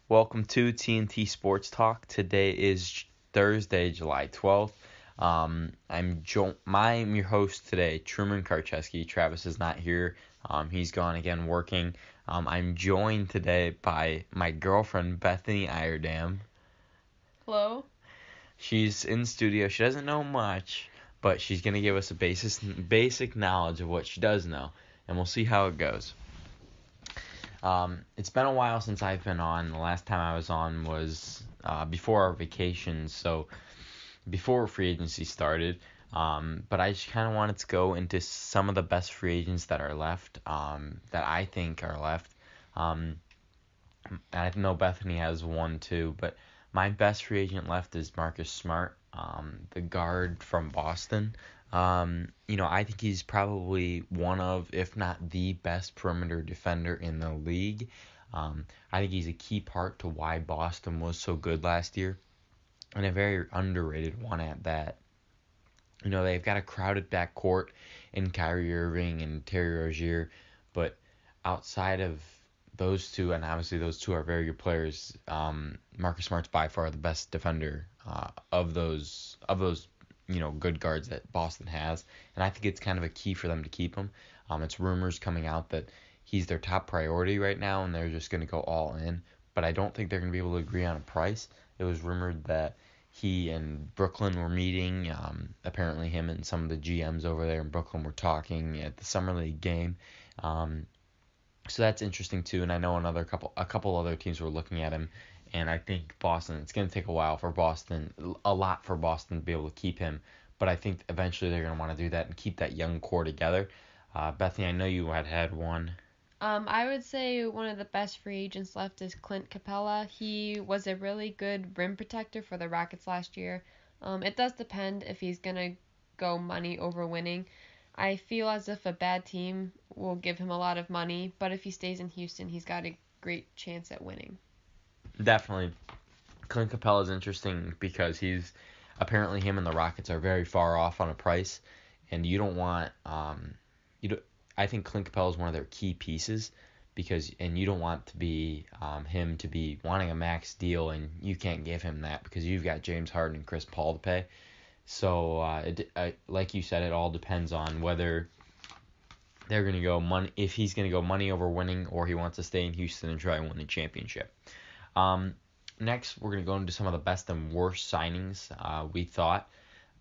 Welcome to TNT Sports Talk. Today is Thursday, July 12th. I'm your host today, Truman Karcheski. Travis is not here. He's gone again working. I'm joined today by my girlfriend, Bethany Iredam. Hello. She's in studio. She doesn't know much, but she's going to give us a basic knowledge of what she does know, and we'll see how it goes. It's been a while since I've been on. The last time I was on was before our vacation, so before free agency started. But I just kind of wanted to go into some of the best free agents that are left, that I think are left. And I know Bethany has one too, but my best free agent left is Marcus Smart, the guard from Boston. I think he's probably one of, if not the best perimeter defender in the league. I think he's a key part to why Boston was so good last year, and a very underrated one at that. They've got a crowded backcourt in Kyrie Irving and Terry Rozier, but outside of those two, and obviously those two are very good players, Marcus Smart's by far the best defender of those good guards that Boston has, and I think it's kind of a key for them to keep him. It's rumors coming out that he's their top priority right now, and they're just going to go all in, but I don't think they're going to be able to agree on a price. It was rumored that he and Brooklyn were meeting. Apparently him and some of the GMs over there in Brooklyn were talking at the Summer League game. So that's interesting too, and I know a couple other teams were looking at him, and I think Boston, it's going to take a lot for Boston to be able to keep him, but I think eventually they're going to want to do that and keep that young core together. Bethany, I know you had one. I would say one of the best free agents left is Clint Capella. He was a really good rim protector for the Rockets last year. It does depend if he's going to go money over winning. I feel as if a bad team will give him a lot of money, but if he stays in Houston, he's got a great chance at winning. Definitely. Clint Capella is interesting because apparently him and the Rockets are very far off on a price, and you don't want I think Clint Capella is one of their key pieces and you don't want to be him to be wanting a max deal, and you can't give him that because you've got James Harden and Chris Paul to pay. So like you said, it all depends on whether they're going to go money, if he's going to go money over winning, or he wants to stay in Houston and try and win the championship. Next, we're going to go into some of the best and worst signings we thought.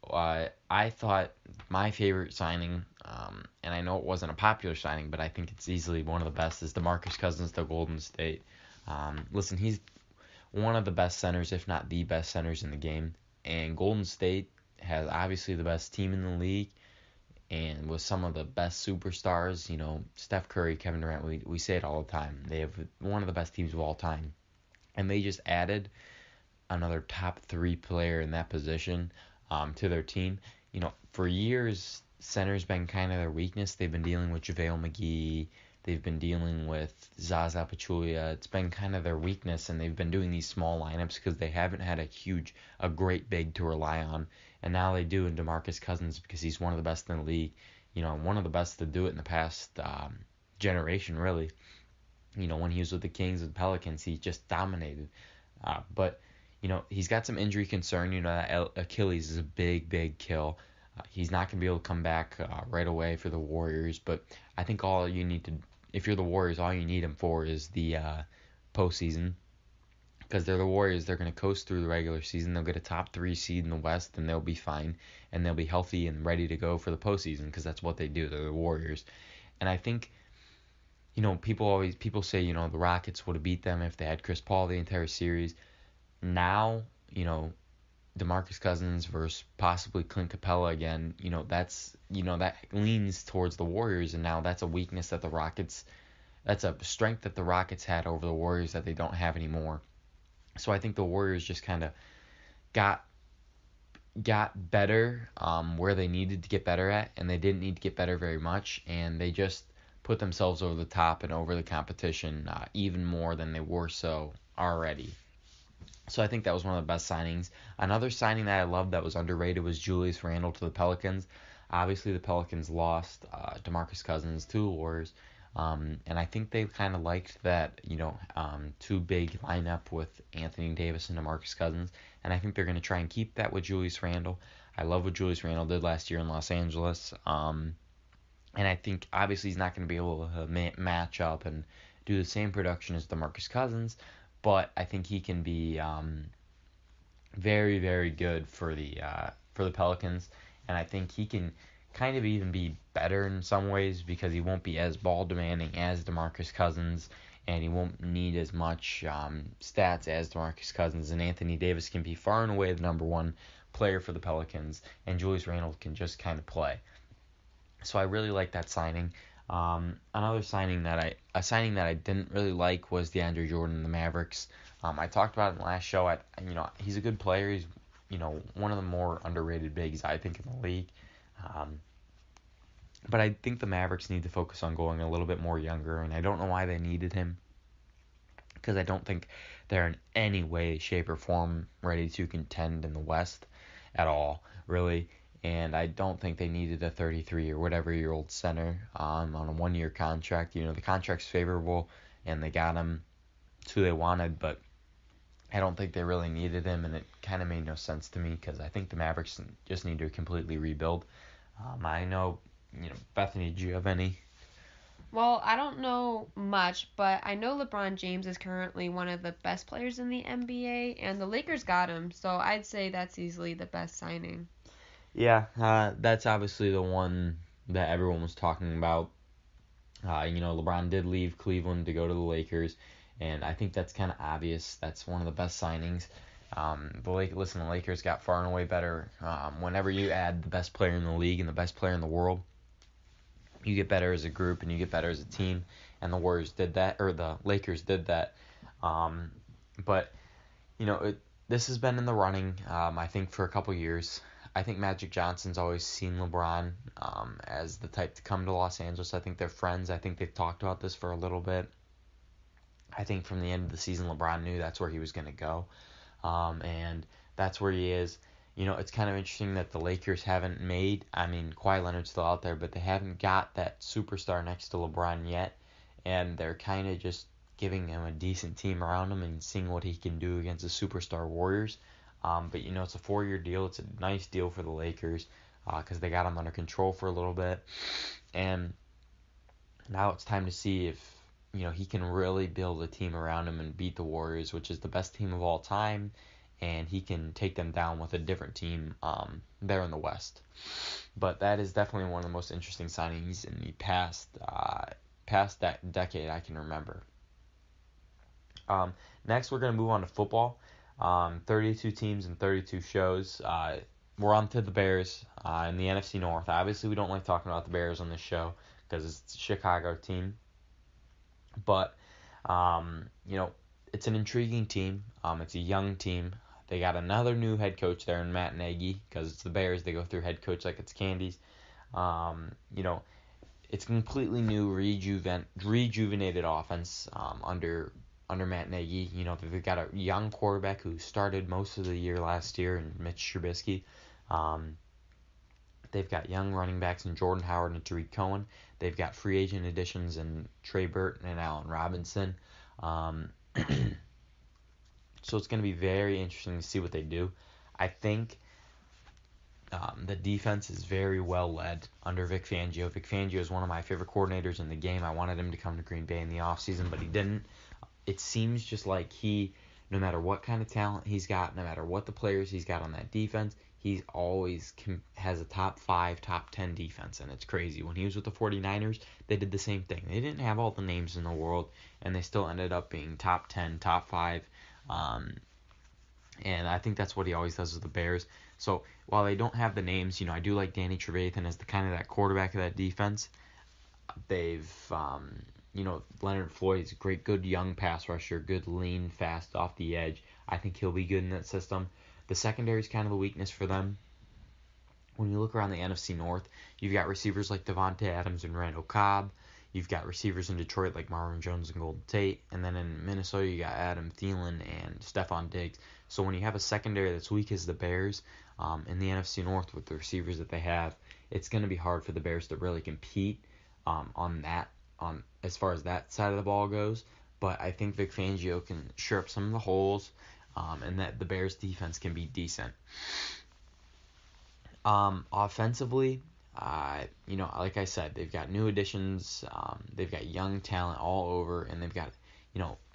I thought my favorite signing, and I know it wasn't a popular signing, but I think it's easily one of the best, is DeMarcus Cousins to Golden State. Listen, he's one of the best centers, if not the best centers in the game, and Golden State has obviously the best team in the league, and with some of the best superstars, Steph Curry, Kevin Durant, we say it all the time. They have one of the best teams of all time, and they just added another top 3 player in that position to their team. For years, center's been kind of their weakness. They've been dealing with JaVale McGee. They've been dealing with Zaza Pachulia. It's been kind of their weakness, and they've been doing these small lineups because they haven't had a great big to rely on. And now they do in DeMarcus Cousins because he's one of the best in the league. One of the best to do it in the past generation, really. When he was with the Kings and Pelicans, he just dominated. But he's got some injury concern. That Achilles is a big, big kill. He's not going to be able to come back right away for the Warriors. But I think if you're the Warriors, all you need him for is the postseason. Because they're the Warriors, they're going to coast through the regular season. They'll get a top 3 seed in the West, and they'll be fine. And they'll be healthy and ready to go for the postseason because that's what they do. They're the Warriors. And I think people say, the Rockets would have beat them if they had Chris Paul the entire series. Now, DeMarcus Cousins versus possibly Clint Capella again, that leans towards the Warriors, and now that's a weakness that that's a strength that the Rockets had over the Warriors that they don't have anymore. So I think the Warriors just kind of got better where they needed to get better at, and they didn't need to get better very much, and they just put themselves over the top and over the competition even more than they were so already. So I think that was one of the best signings. Another signing that I loved that was underrated was Julius Randle to the Pelicans. Obviously, the Pelicans lost DeMarcus Cousins to the Warriors. And I think they kind of liked that, two big lineup with Anthony Davis and DeMarcus Cousins. And I think they're going to try and keep that with Julius Randle. I love what Julius Randle did last year in Los Angeles. And I think obviously he's not going to be able to match up and do the same production as DeMarcus Cousins, but I think he can be very, very good for the Pelicans, and I think he can kind of even be better in some ways because he won't be as ball demanding as DeMarcus Cousins, and he won't need as much stats as DeMarcus Cousins. And Anthony Davis can be far and away the number one player for the Pelicans, and Julius Randle can just kind of play. So I really like that signing. Another signing that I didn't really like was DeAndre Jordan in the Mavericks. I talked about it in the last show. He's a good player. He's one of the more underrated bigs I think in the league. But I think the Mavericks need to focus on going a little bit more younger, and I don't know why they needed him, because I don't think they're in any way, shape, or form ready to contend in the West at all, really. And I don't think they needed a 33 or whatever-year-old center on a one-year contract. The contract's favorable, and they got him to who they wanted, but I don't think they really needed him, and it kind of made no sense to me because I think the Mavericks just need to completely rebuild. I know, Bethany, do you have any? Well, I don't know much, but I know LeBron James is currently one of the best players in the NBA, and the Lakers got him, so I'd say that's easily the best signing. Yeah, that's obviously the one that everyone was talking about. LeBron did leave Cleveland to go to the Lakers, and I think that's kind of obvious. That's one of the best signings. The Lakers got far and away better. Whenever you add the best player in the league and the best player in the world, you get better as a group and you get better as a team. And the Warriors did that, or the Lakers did that. But this has been in the running. I think for a couple years. I think Magic Johnson's always seen LeBron as the type to come to Los Angeles. I think they're friends. I think they've talked about this for a little bit. I think from the end of the season, LeBron knew that's where he was going to go. And that's where he is. It's kind of interesting that the Lakers haven't Kawhi Leonard's still out there, but they haven't got that superstar next to LeBron yet. And they're kind of just giving him a decent team around him and seeing what he can do against the superstar Warriors. But it's a 4-year deal. It's a nice deal for the Lakers because they got him under control for a little bit. And now it's time to see if he can really build a team around him and beat the Warriors, which is the best team of all time. And he can take them down with a different team there in the West. But that is definitely one of the most interesting signings in the past that decade I can remember. Next, we're going to move on to football. 32 teams and 32 shows. We're on to the Bears in the NFC North. Obviously, we don't like talking about the Bears on this show because it's a Chicago team. But, it's an intriguing team. It's a young team. They got another new head coach there in Matt Nagy because it's the Bears. They go through head coach like it's candies. It's completely new, rejuvenated offense under Matt Nagy. They've got a young quarterback who started most of the year last year in Mitch Trubisky. They've got young running backs in Jordan Howard and Tariq Cohen. They've got free agent additions in Trey Burton and Allen Robinson. So it's going to be very interesting to see what they do. I think the defense is very well led under Vic Fangio. Vic Fangio is one of my favorite coordinators in the game. I wanted him to come to Green Bay in the offseason, but he didn't. It seems just like no matter what kind of talent he's got, no matter what the players he's got on that defense, he always has a top 5, top 10 defense, and it's crazy. When he was with the 49ers, they did the same thing. They didn't have all the names in the world, and they still ended up being top 10, top 5. And I think that's what he always does with the Bears. So while they don't have the names, I do like Danny Trevathan as the kind of that quarterback of that defense. They've, Leonard Floyd's a great, good young pass rusher, good lean, fast off the edge. I think he'll be good in that system. The secondary is kind of a weakness for them. When you look around the NFC North, you've got receivers like Devontae Adams and Randall Cobb. You've got receivers in Detroit like Marvin Jones and Golden Tate. And then in Minnesota, you got Adam Thielen and Stephon Diggs. So when you have a secondary that's weak as the Bears in the NFC North with the receivers that they have, it's going to be hard for the Bears to really compete on as far as that side of the ball goes. But I think Vic Fangio can shore up some of the holes, and that the Bears defense can be decent. Offensively, like I said, they've got new additions, they've got young talent all over, and they've got,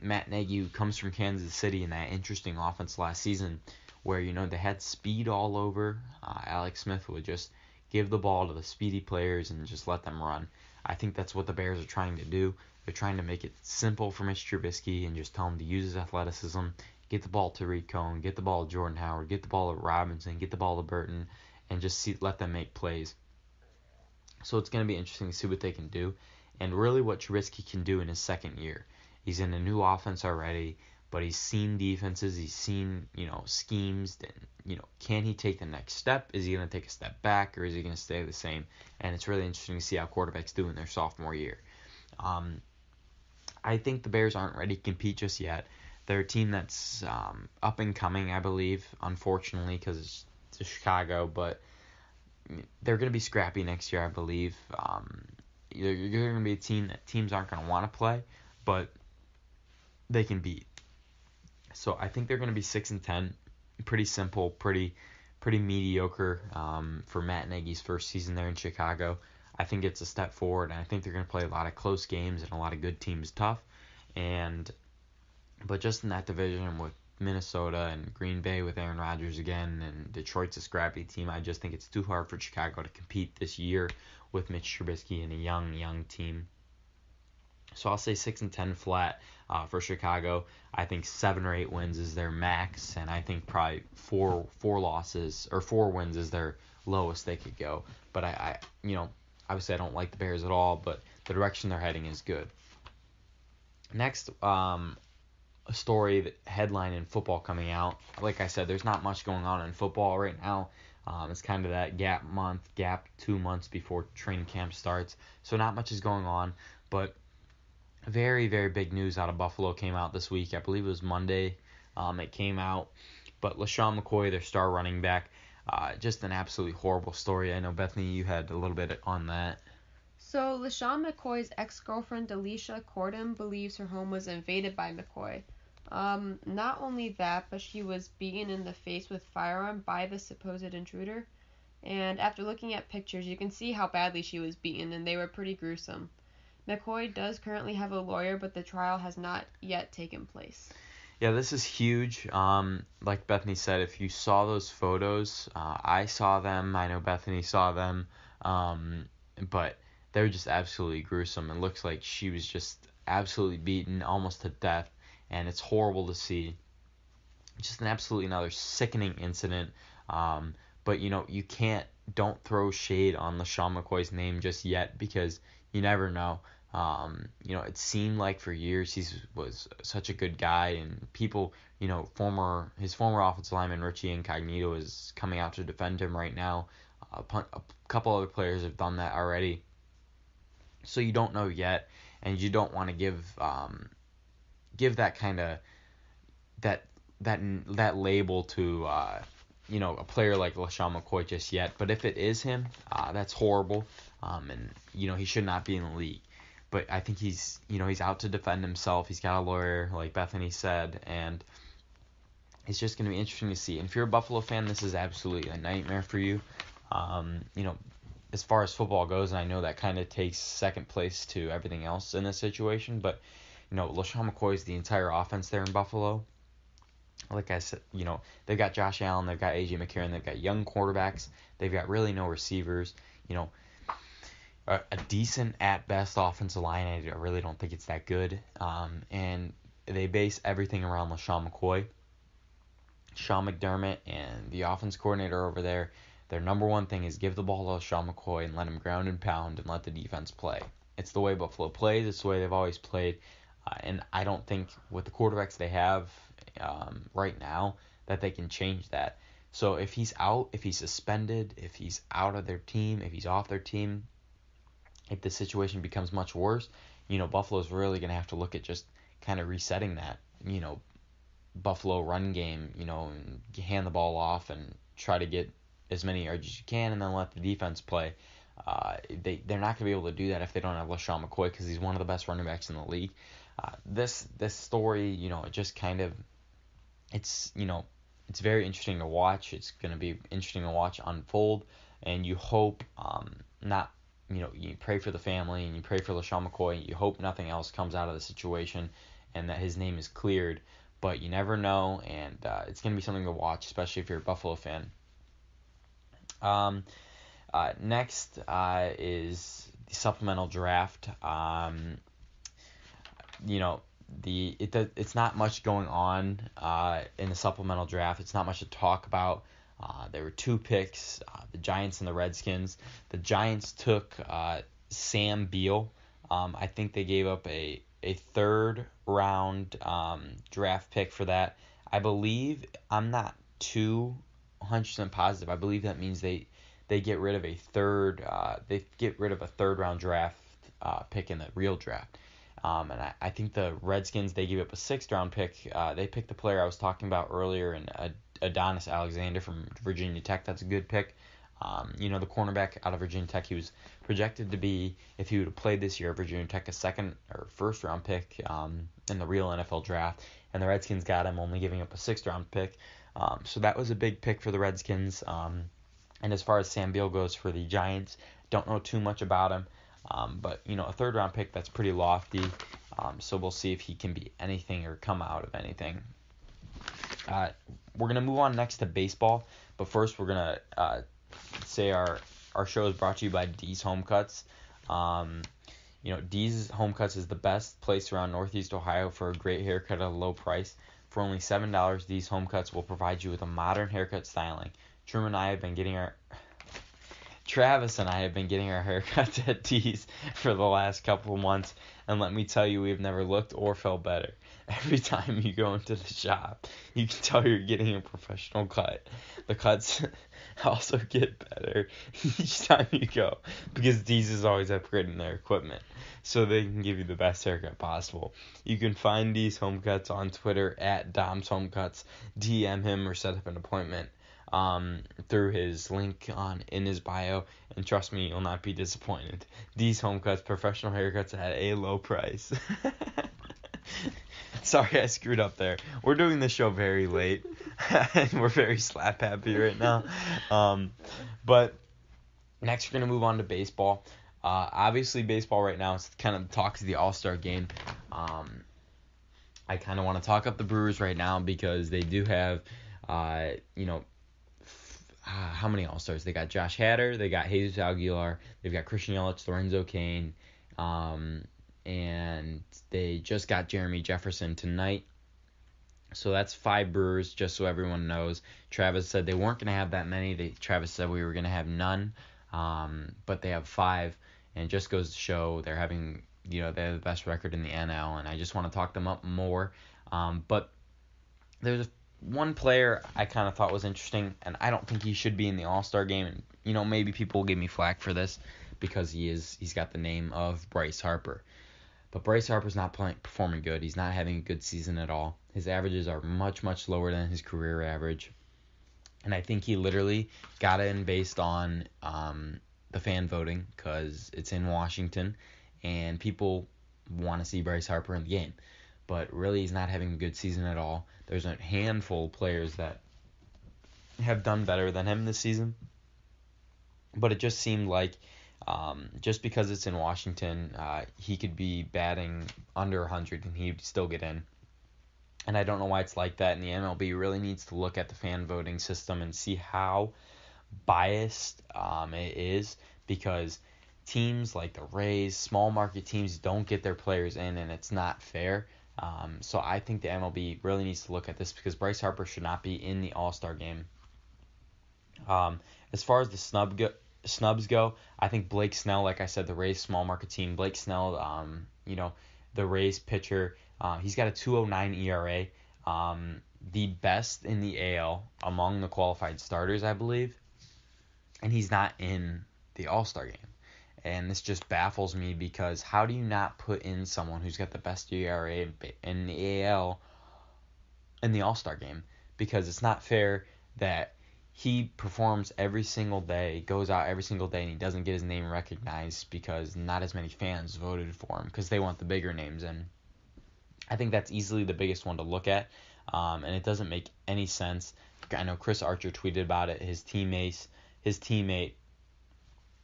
Matt Nagy, who comes from Kansas City in that interesting offense last season where, they had speed all over. Alex Smith would just give the ball to the speedy players and just let them run. I think that's what the Bears are trying to do. They're trying to make it simple for Mitch Trubisky and just tell him to use his athleticism, get the ball to Tariq Cohen, get the ball to Jordan Howard, get the ball to Robinson, get the ball to Burton, and just let them make plays. So it's going to be interesting to see what they can do, and really what Trubisky can do in his second year. He's in a new offense already, but he's seen defenses, he's seen, schemes, and, can he take the next step? Is he going to take a step back, or is he going to stay the same? And it's really interesting to see how quarterbacks do in their sophomore year. I think the Bears aren't ready to compete just yet. They're a team that's up and coming, I believe, unfortunately, because it's Chicago, but they're going to be scrappy next year, I believe. You're going to be a team that teams aren't going to want to play, but they can beat. So I think they're going to be 6-10, pretty simple, pretty mediocre for Matt Nagy's first season there in Chicago. I think it's a step forward, and I think they're going to play a lot of close games and a lot of good teams tough. But just in that division with Minnesota and Green Bay with Aaron Rodgers again, and Detroit's a scrappy team, I just think it's too hard for Chicago to compete this year with Mitch Trubisky and a young team. So I'll say 6-10 flat for Chicago. I think 7 or 8 wins is their max, and I think probably 4 losses or 4 wins is their lowest they could go. But I obviously I don't like the Bears at all, but the direction they're heading is good. Next, a story, headline in football coming out. Like I said, there's not much going on in football right now. It's kind of that gap 2 months before training camp starts. So not much is going on, but very, very big news out of Buffalo came out this week. I believe it was Monday. It came out. But LaShawn McCoy, their star running back, just an absolutely horrible story. I know, Bethany, you had a little bit on that. So LaShawn McCoy's ex-girlfriend Delisha Cordon believes her home was invaded by McCoy. Not only that, but she was beaten in the face with firearm by the supposed intruder. And after looking at pictures, you can see how badly she was beaten, and they were pretty gruesome. McCoy does currently have a lawyer, but the trial has not yet taken place. Yeah, this is huge. Like Bethany said, if you saw those photos, I saw them. I know Bethany saw them. But they're just absolutely gruesome. It looks like she was just absolutely beaten, almost to death, and it's horrible to see. Just an absolutely another sickening incident. But don't throw shade on LaShawn McCoy's name just yet, because you never know. It seemed like for years he was such a good guy, and people, his former offensive lineman Richie Incognito is coming out to defend him right now. A couple other players have done that already. So you don't know yet, and you don't want to give that kind of that label to a player like LaShawn McCoy just yet. But if it is him, that's horrible, and he should not be in the league. But I think he's out to defend himself. He's got a lawyer, like Bethany said, and it's just going to be interesting to see. And if you're a Buffalo fan, this is absolutely a nightmare for you. As far as football goes, and I know that kind of takes second place to everything else in this situation, but LaShawn McCoy is the entire offense there in Buffalo. Like I said, they've got Josh Allen, they've got A.J. McCarron, they've got young quarterbacks, they've got really no receivers, a decent at best offensive line. I really don't think it's that good, and they base everything around LaShawn McCoy. Sean McDermott and the offense coordinator over there, their number one thing is give the ball to Sean McCoy and let him ground and pound and let the defense play. It's the way Buffalo plays. It's the way they've always played. And I don't think with the quarterbacks they have right now that they can change that. So if he's out, if he's suspended, if he's out of their team, if he's off their team, if the situation becomes much worse, Buffalo's really going to have to look at just kind of resetting that, Buffalo run game, and hand the ball off and try to get as many yards as you can, and then let the defense play. They're not going to be able to do that if they don't have LaShawn McCoy, because he's one of the best running backs in the league. This story, it just kind of, it's it's very interesting to watch. It's going to be interesting to watch unfold, and you hope not. You pray for the family and you pray for LaShawn McCoy. You hope nothing else comes out of the situation, and that his name is cleared. But you never know, and it's going to be something to watch, especially if you're a Buffalo fan. Next is the supplemental draft. It's not much going on in the supplemental draft. It's not much to talk about. There were 2 picks, the Giants and the Redskins. The Giants took Sam Beal. I think they gave up a 3rd round draft pick for that. I believe, I'm not too 100% positive. I believe that means they get rid of a 3rd round draft pick in the real draft. And I think the Redskins, they gave up a 6th round pick. They picked the player I was talking about earlier, and Adonis Alexander from Virginia Tech. That's a good pick. The cornerback out of Virginia Tech, he was projected to be, if he would have played this year, Virginia Tech, a 2nd or 1st round pick in the real NFL draft. And the Redskins got him, only giving up a 6th round pick. So that was a big pick for the Redskins. And as far as Sam Beal goes for the Giants, don't know too much about him. But a 3rd round pick, that's pretty lofty. So we'll see if he can be anything or come out of anything. We're going to move on next to baseball. But first, we're going to say our show is brought to you by D's Home Cuts. D's Home Cuts is the best place around Northeast Ohio for a great haircut at a low price. For only $7, D's Home Cuts will provide you with a modern haircut styling. Travis and I have been getting our haircuts at D's for the last couple of months, and let me tell you, we have never looked or felt better. Every time you go into the shop, you can tell you're getting a professional cut. The cuts also get better each time you go, because D's is always upgrading their equipment so they can give you the best haircut possible. You can find D's Home Cuts on Twitter at Dom's Home Cuts. DM him or set up an appointment through his link in his bio, and trust me, you'll not be disappointed. D's Home Cuts, professional haircuts at a low price. Sorry, I screwed up there. We're doing this show very late, and we're very slap happy right now. But next, we're gonna move on to baseball. Obviously, baseball right now is kind of talk to the All-Star game. I kind of want to talk up the Brewers right now because they do have, how many All-Stars? They got Josh Hader, they got Jesus Aguilar, they've got Christian Yelich, Lorenzo Cain, and they just got Jeremy Jefferson tonight. So that's 5 Brewers, just so everyone knows. Travis said they weren't going to have that many. Travis said we were going to have none, but they have 5, and it just goes to show they're having, they have the best record in the NL, and I just want to talk them up more. But there's one player I kind of thought was interesting, and I don't think he should be in the All-Star game, and maybe people will give me flack for this because he's got the name of Bryce Harper. But Bryce Harper's not performing good. He's not having a good season at all. His averages are much, much lower than his career average. And I think he literally got in based on the fan voting because it's in Washington and people want to see Bryce Harper in the game. But really, he's not having a good season at all. There's a handful of players that have done better than him this season. But it just seemed like just because it's in Washington, he could be batting under 100 and he'd still get in. And I don't know why it's like that. And the MLB really needs to look at the fan voting system and see how biased it is, because teams like the Rays, small market teams, don't get their players in, and it's not fair. So I think the MLB really needs to look at this because Bryce Harper should not be in the All-Star game. As far as the snubs go, I think Blake Snell, like I said, the Rays small market team, Blake Snell, the Rays pitcher, he's got a 2.09 ERA, the best in the AL among the qualified starters, I believe, and he's not in the All-Star game. And this just baffles me because how do you not put in someone who's got the best ERA in the AL in the All-Star game? Because it's not fair that he performs every single day, goes out every single day, and he doesn't get his name recognized because not as many fans voted for him because they want the bigger names. And I think that's easily the biggest one to look at, and it doesn't make any sense. I know Chris Archer tweeted about it. His teammate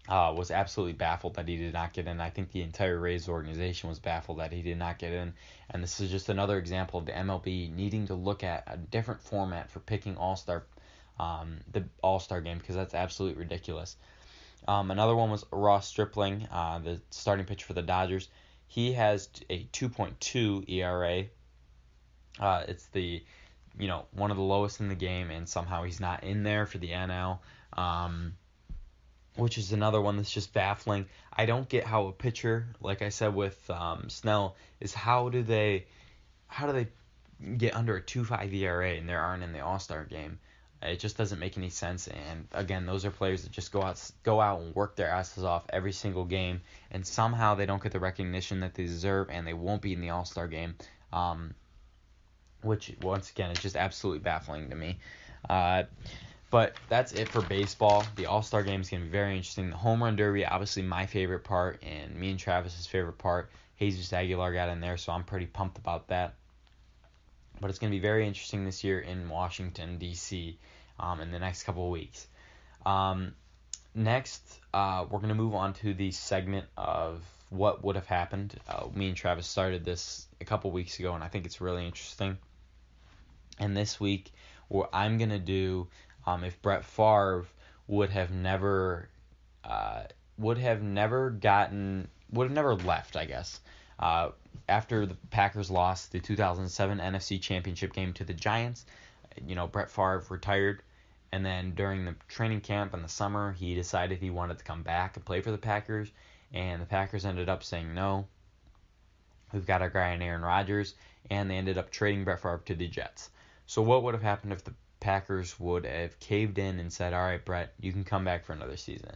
was absolutely baffled that he did not get in. I think the entire Rays organization was baffled that he did not get in. And this is just another example of the MLB needing to look at a different format for picking the All-Star game, because that's absolutely ridiculous. Another one was Ross Stripling, the starting pitcher for the Dodgers. He has a 2.2 ERA. It's one of the lowest in the game, and somehow he's not in there for the NL. Which is another one that's just baffling. I don't get how a pitcher, like I said with Snell, is how do they get under a 2.5 ERA and they aren't in the All-Star game? It just doesn't make any sense. And again, those are players that just go out and work their asses off every single game, and somehow they don't get the recognition that they deserve, and they won't be in the All-Star game. Which once again is just absolutely baffling to me. But that's it for baseball. The All-Star Game is going to be very interesting. The Home Run Derby, obviously my favorite part, and me and Travis's favorite part. Jesus Aguilar got in there, so I'm pretty pumped about that. But it's going to be very interesting this year in Washington, D.C. In the next couple of weeks. Next, we're going to move on to the segment of what would have happened. Me and Travis started this a couple weeks ago, and I think it's really interesting. And this week, what I'm going to do... if Brett Favre would have never left, I guess. After the Packers lost the 2007 NFC Championship game to the Giants, Brett Favre retired, and then during the training camp in the summer, he decided he wanted to come back and play for the Packers, and the Packers ended up saying no. We've got our guy in Aaron Rodgers, and they ended up trading Brett Favre to the Jets. So what would have happened if the Packers would have caved in and said, all right, Brett, you can come back for another season?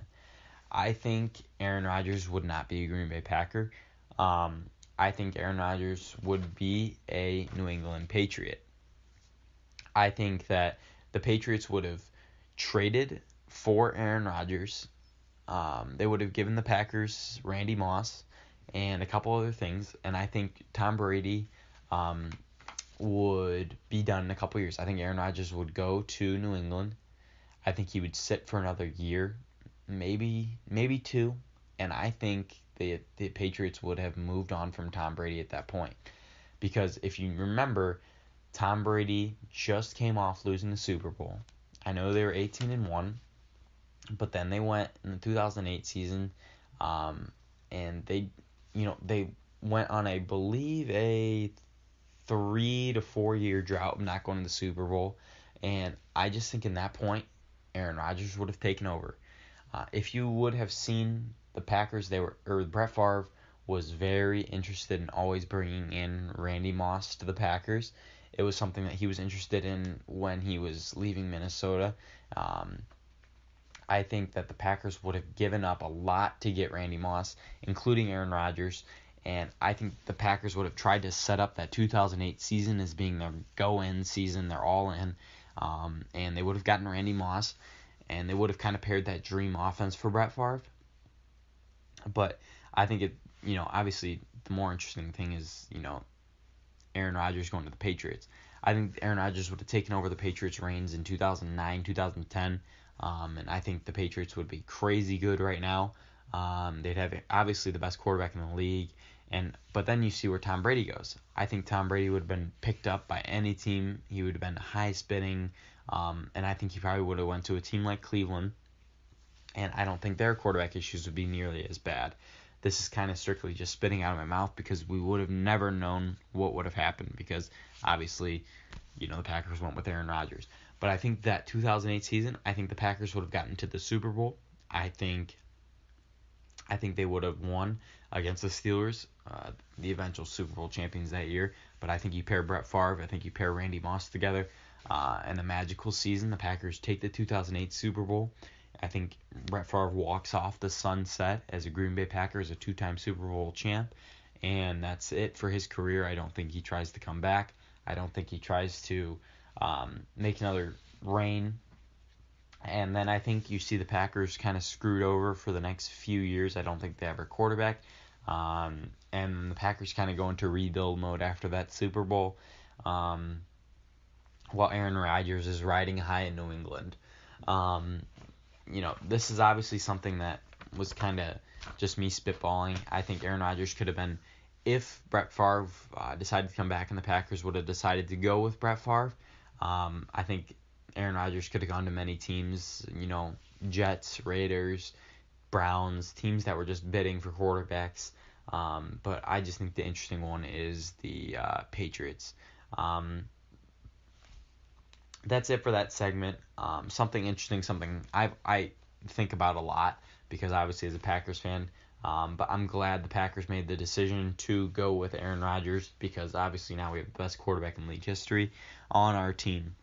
I think Aaron Rodgers would not be a Green Bay Packer. I think Aaron Rodgers would be a New England Patriot. I think that the Patriots would have traded for Aaron Rodgers. They would have given the Packers Randy Moss and a couple other things, and I think Tom Brady would be done in a couple years. I think Aaron Rodgers would go to New England. I think he would sit for another year, maybe two, and I think the Patriots would have moved on from Tom Brady at that point. Because if you remember, Tom Brady just came off losing the Super Bowl. I know they were 18-1, but then they went in the 2008 season, and they went on, I believe, a 3 to 4 year drought of not going to the Super Bowl, and I just think in that point, Aaron Rodgers would have taken over. If you would have seen the Packers, Brett Favre was very interested in always bringing in Randy Moss to the Packers. It was something that he was interested in when he was leaving Minnesota. I think that the Packers would have given up a lot to get Randy Moss, including Aaron Rodgers. And I think the Packers would have tried to set up that 2008 season as being their go-in season. They're all in. And they would have gotten Randy Moss. And they would have kind of paired that dream offense for Brett Favre. But I think obviously the more interesting thing is, Aaron Rodgers going to the Patriots. I think Aaron Rodgers would have taken over the Patriots' reins in 2009, 2010. And I think the Patriots would be crazy good right now. They'd have obviously the best quarterback in the league, but then you see where Tom Brady goes. I think Tom Brady would have been picked up by any team. He would have been high spinning, and I think he probably would have went to a team like Cleveland, and I don't think their quarterback issues would be nearly as bad. This is kind of strictly just spitting out of my mouth because we would have never known what would have happened because obviously, the Packers went with Aaron Rodgers. But I think that 2008 season, I think the Packers would have gotten to the Super Bowl. I think they would have won against the Steelers, the eventual Super Bowl champions that year. But I think you pair Brett Favre, I think you pair Randy Moss together, and a magical season. The Packers take the 2008 Super Bowl. I think Brett Favre walks off the sunset as a Green Bay Packer, as a two-time Super Bowl champ. And that's it for his career. I don't think he tries to come back. I don't think he tries to make another reign. And then I think you see the Packers kind of screwed over for the next few years. I don't think they have a quarterback. And the Packers kind of go into rebuild mode after that Super Bowl, while Aaron Rodgers is riding high in New England. This is obviously something that was kind of just me spitballing. I think Aaron Rodgers could have been, if Brett Favre decided to come back and the Packers would have decided to go with Brett Favre, I think Aaron Rodgers could have gone to many teams, Jets, Raiders, Browns, teams that were just bidding for quarterbacks. But I just think the interesting one is the Patriots. That's it for that segment. Something interesting, something I think about a lot because obviously as a Packers fan, but I'm glad the Packers made the decision to go with Aaron Rodgers because obviously now we have the best quarterback in league history on our team.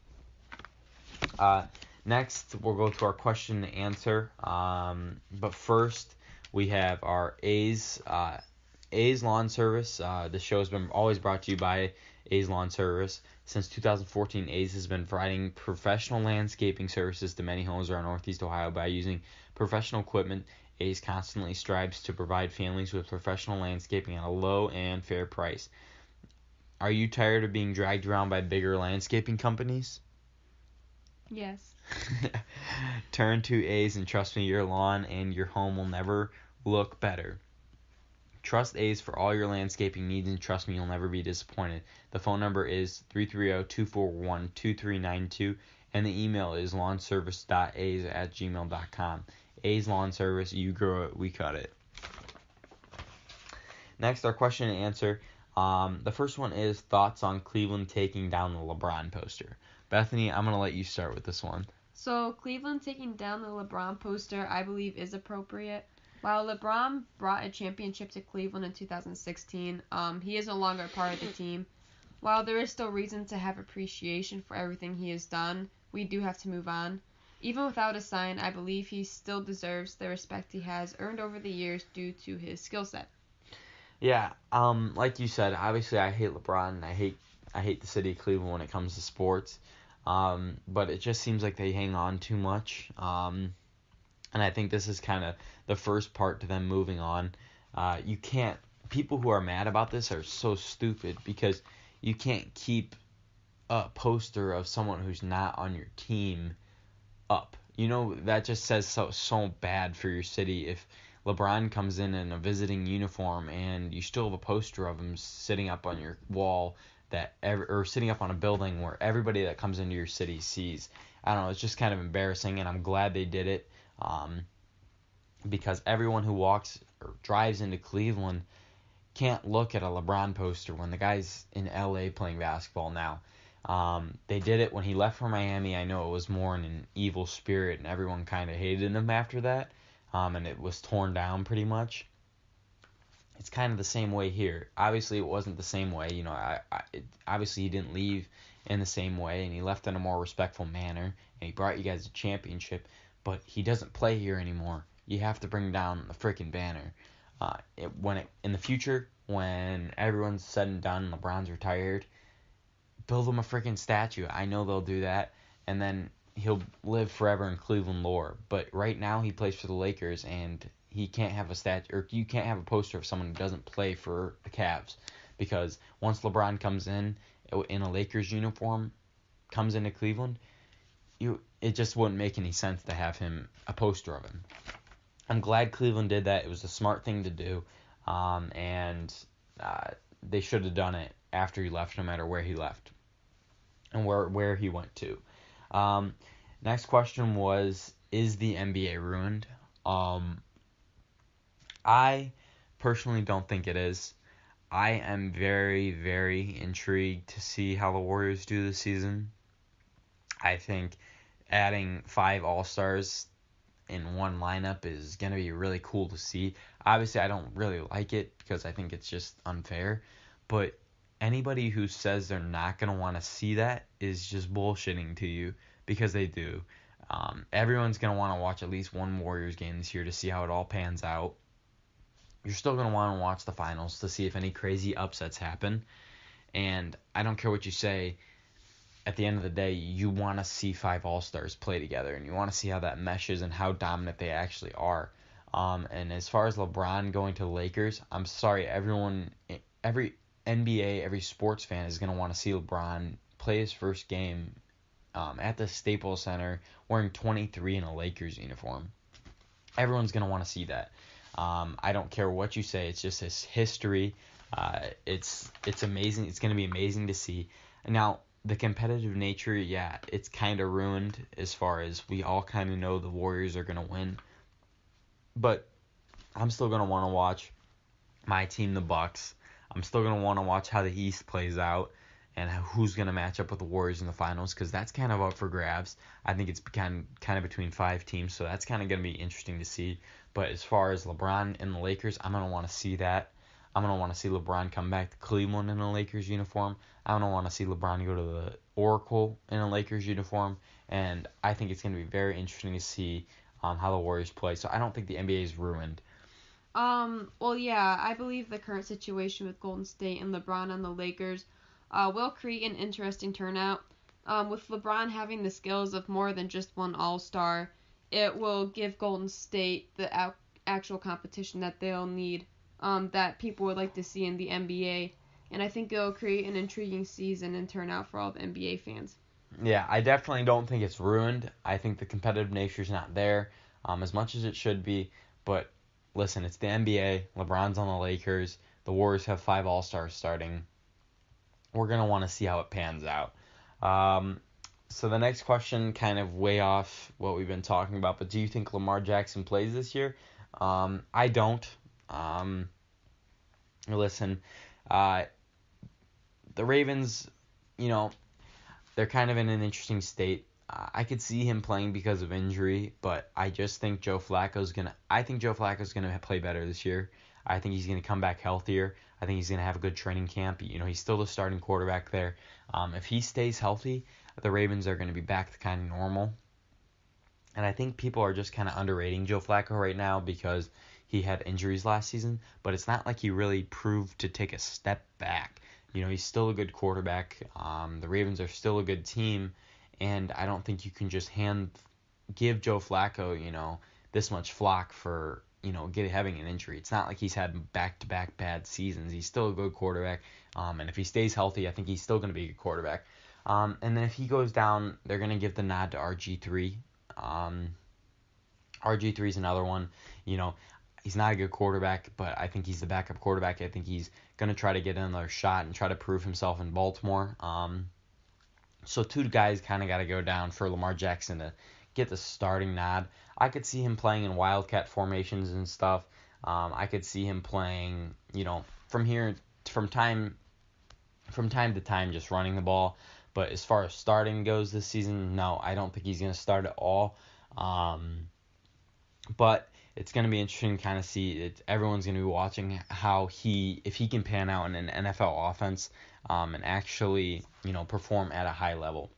Next, we'll go to our question and answer. But first, we have our A's Lawn Service. The show has been always brought to you by A's Lawn Service. Since 2014, A's has been providing professional landscaping services to many homes around Northeast Ohio by using professional equipment. A's constantly strives to provide families with professional landscaping at a low and fair price. Are you tired of being dragged around by bigger landscaping companies? Yes. Turn to A's and trust me, your lawn and your home will never look better. Trust A's for all your landscaping needs and trust me, you'll never be disappointed. The phone number is 330-241-2392 and the email is lawnservice.a's@gmail.com. A's Lawn Service, you grow it, we cut it. Next, our question and answer. The first one is thoughts on Cleveland taking down the LeBron poster. Bethany, I'm going to let you start with this one. So Cleveland taking down the LeBron poster, I believe, is appropriate. While LeBron brought a championship to Cleveland in 2016, he is no longer a part of the team. While there is still reason to have appreciation for everything he has done, we do have to move on. Even without a sign, I believe he still deserves the respect he has earned over the years due to his skill set. Yeah, like you said, obviously I hate LeBron and I hate the city of Cleveland when it comes to sports. But it just seems like they hang on too much. And I think this is kind of the first part to them moving on. People who are mad about this are so stupid because you can't keep a poster of someone who's not on your team up. That just says so bad for your city if LeBron comes in a visiting uniform and you still have a poster of him sitting up on your wall or sitting up on a building where everybody that comes into your city sees. I don't know, it's just kind of embarrassing and I'm glad they did it. Because everyone who walks or drives into Cleveland can't look at a LeBron poster when the guy's in LA playing basketball now. They did it when he left for Miami. I know it was more in an evil spirit and everyone kind of hated him after that. And it was torn down pretty much. It's kind of the same way here. Obviously, it wasn't the same way. Obviously, he didn't leave in the same way, and he left in a more respectful manner, and he brought you guys a championship, but he doesn't play here anymore. You have to bring down the freaking banner. In the future, when everyone's said and done, LeBron's retired, build him a freaking statue. I know they'll do that, and then he'll live forever in Cleveland lore. But right now, he plays for the Lakers, and he can't have a statue, or you can't have a poster of someone who doesn't play for the Cavs, because once LeBron comes in a Lakers uniform, comes into Cleveland, it just wouldn't make any sense to have a poster of him. I'm glad Cleveland did that. It was a smart thing to do, and they should have done it after he left, no matter where he left and where he went to. Next question was, is the NBA ruined? I personally don't think it is. I am very, very intrigued to see how the Warriors do this season. I think adding 5 All-Stars in one lineup is going to be really cool to see. Obviously, I don't really like it because I think it's just unfair. But anybody who says they're not going to want to see that is just bullshitting to you, because they do. Everyone's going to want to watch at least one Warriors game this year to see how it all pans out. You're still going to want to watch the finals to see if any crazy upsets happen. And I don't care what you say, at the end of the day, you want to see 5 All-Stars play together, and you want to see how that meshes and how dominant they actually are. And as far as LeBron going to the Lakers, I'm sorry, every NBA, every sports fan is going to want to see LeBron play his first game at the Staples Center wearing 23 in a Lakers uniform. Everyone's going to want to see that. I don't care what you say. It's just his history. It's amazing. It's going to be amazing to see. Now, the competitive nature, yeah, it's kind of ruined as far as we all kind of know the Warriors are going to win. But I'm still going to want to watch my team, the Bucks. I'm still going to want to watch how the East plays out and who's going to match up with the Warriors in the finals, because that's kind of up for grabs. I think it's kind of between 5 teams, so that's kind of going to be interesting to see. But as far as LeBron and the Lakers, I'm going to want to see that. I'm going to want to see LeBron come back to Cleveland in a Lakers uniform. I'm going to want to see LeBron go to the Oracle in a Lakers uniform. And I think it's going to be very interesting to see how the Warriors play. So I don't think the NBA is ruined. Well, yeah, I believe the current situation with Golden State and LeBron on the Lakers will create an interesting turnout. With LeBron having the skills of more than just one All-Star, it will give Golden State the actual competition that they'll need, that people would like to see in the NBA. And I think it'll create an intriguing season and turnout for all the NBA fans. Yeah, I definitely don't think it's ruined. I think the competitive nature's not there as much as it should be. But listen, it's the NBA. LeBron's on the Lakers. The Warriors have 5 All-Stars starting. We're going to want to see how it pans out. So the next question, kind of way off what we've been talking about, but do you think Lamar Jackson plays this year? I don't. Listen, the Ravens, they're kind of in an interesting state. I could see him playing because of injury, but I just think Joe Flacco's gonna play better this year. I think he's gonna come back healthier. I think he's gonna have a good training camp. He's still the starting quarterback there. If he stays healthy, the Ravens are gonna be back to kind of normal. And I think people are just kind of underrating Joe Flacco right now because he had injuries last season, but it's not like he really proved to take a step back. He's still a good quarterback. The Ravens are still a good team, and I don't think you can just give Joe Flacco, this much flack for, having an injury. It's not like he's had back-to-back bad seasons. He's still a good quarterback, and if he stays healthy, I think he's still going to be a good quarterback. And then if he goes down, they're going to give the nod to RG3. RG3 is another one. He's not a good quarterback, but I think he's the backup quarterback. I think he's going to try to get another shot and try to prove himself in Baltimore. So 2 guys kind of got to go down for Lamar Jackson to get the starting nod. I could see him playing in wildcat formations and stuff. I could see him playing, from time to time, just running the ball. But as far as starting goes this season, no, I don't think he's going to start at all. But it's going to be interesting to kind of see. Everyone's going to be watching if he can pan out in an NFL offense and actually, perform at a high level.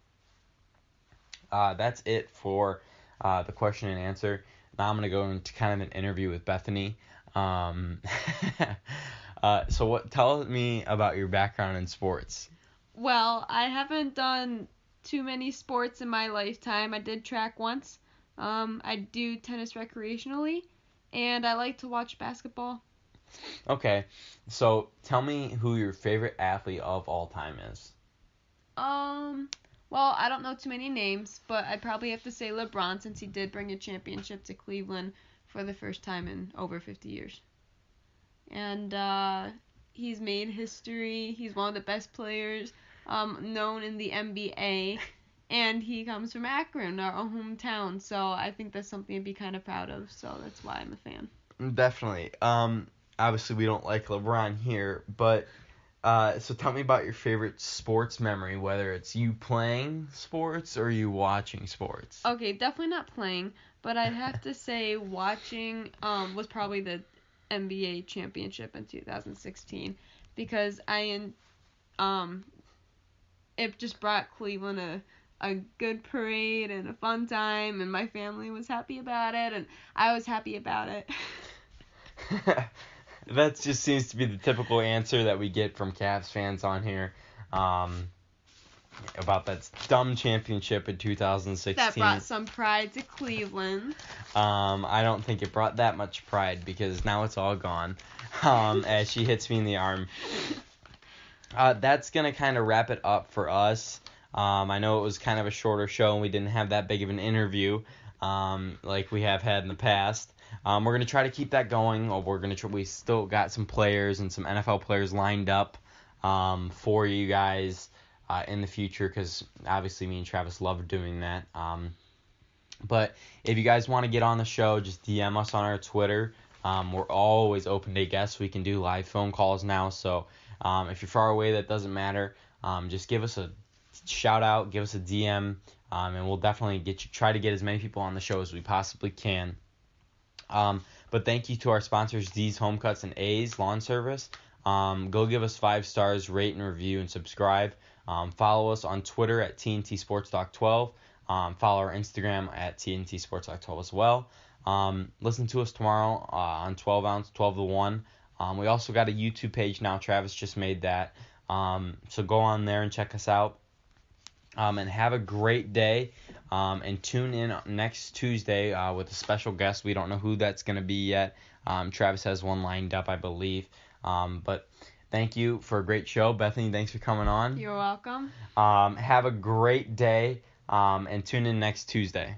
That's it for the question and answer. Now I'm going to go into kind of an interview with Bethany. So tell me about your background in sports. Well, I haven't done too many sports in my lifetime. I did track once. I do tennis recreationally, and I like to watch basketball. Okay, so tell me who your favorite athlete of all time is. Well, I don't know too many names, but I'd probably have to say LeBron, since he did bring a championship to Cleveland for the first time in over 50 years. And he's made history. He's one of the best players known in the NBA. And he comes from Akron, our hometown, so I think that's something to be kind of proud of, so that's why I'm a fan. Definitely. Obviously we don't like LeBron here, but so tell me about your favorite sports memory, whether it's you playing sports or you watching sports. Okay, definitely not playing, but I'd have to say watching was probably the NBA championship in 2016, because it just brought Cleveland a good parade and a fun time, and my family was happy about it, and I was happy about it. That just seems to be the typical answer that we get from Cavs fans on here. about that dumb championship in 2016. That brought some pride to Cleveland. I don't think it brought that much pride because now it's all gone. As she hits me in the arm. That's going to kind of wrap it up for us. I know it was kind of a shorter show and we didn't have that big of an interview like we have had in the past. We're going to try to keep that going. We still got some players and some NFL players lined up for you guys in the future because obviously me and Travis love doing that. But if you guys want to get on the show, just DM us on our Twitter. We're always open to guests. We can do live phone calls now. So if you're far away, that doesn't matter. Just give us a shout out, give us a DM, and we'll definitely try to get as many people on the show as we possibly can. But thank you to our sponsors, D's Home Cuts and A's Lawn Service. Go give us 5 stars, rate and review, and subscribe. Follow us on Twitter at TNT Sports Talk 12. Follow our Instagram at TNT Sports Talk 12 as well. Listen to us tomorrow on 12 ounce, 12 to 1. We also got a YouTube page now. Travis just made that. So go on there and check us out. And have a great day. And tune in next Tuesday with a special guest. We don't know who that's going to be yet. Travis has one lined up, I believe. But thank you for a great show. Bethany, thanks for coming on. You're welcome. Have a great day. And tune in next Tuesday.